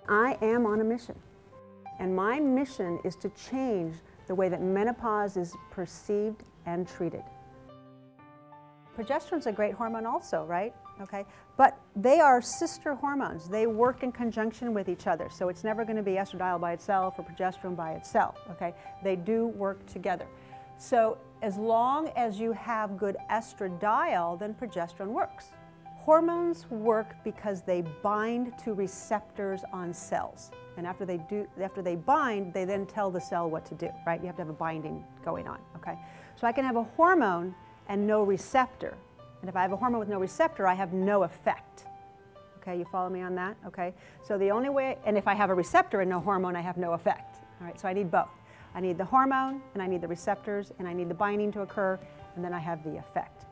I am on a mission. And my mission is to change the way that menopause is perceived and treated. Progesterone's a great hormone also, right? Okay, but they are sister hormones. They work in conjunction with each other. So it's never going to be estradiol by itself or progesterone by itself, okay? They do work together. So as long as you have good estradiol, then progesterone works. Hormones work because they bind to receptors on cells. And after they bind, they then tell the cell what to do, right? You have to have a binding going on, okay? So I can have a hormone and no receptor. And if I have a hormone with no receptor, I have no effect. Okay, you follow me on that? Okay, so the only way, and if I have a receptor and no hormone, I have no effect. All right, so I need both. I need the hormone, and I need the receptors, and I need the binding to occur, and then I have the effect.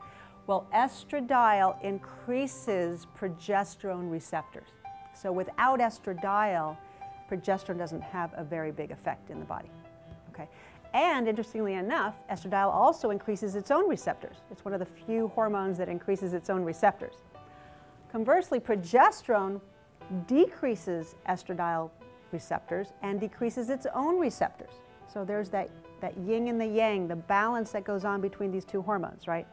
Well, estradiol increases progesterone receptors. So without estradiol, progesterone doesn't have a very big effect in the body. Okay. And interestingly enough, estradiol also increases its own receptors. It's one of the few hormones that increases its own receptors. Conversely, progesterone decreases estradiol receptors and decreases its own receptors. So there's that yin and the yang, the balance that goes on between these two hormones, right?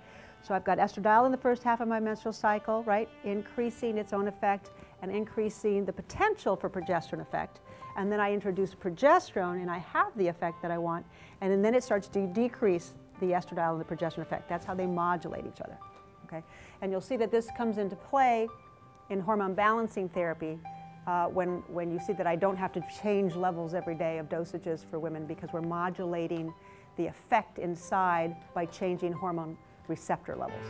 So I've got estradiol in the first half of my menstrual cycle, right? Increasing its own effect and increasing the potential for progesterone effect. And then I introduce progesterone and I have the effect that I want. And then it starts to decrease the estradiol and the progesterone effect. That's how they modulate each other, okay? And you'll see that this comes into play in hormone balancing therapy when you see that I don't have to change levels every day of dosages for women because we're modulating the effect inside by changing hormone receptor levels.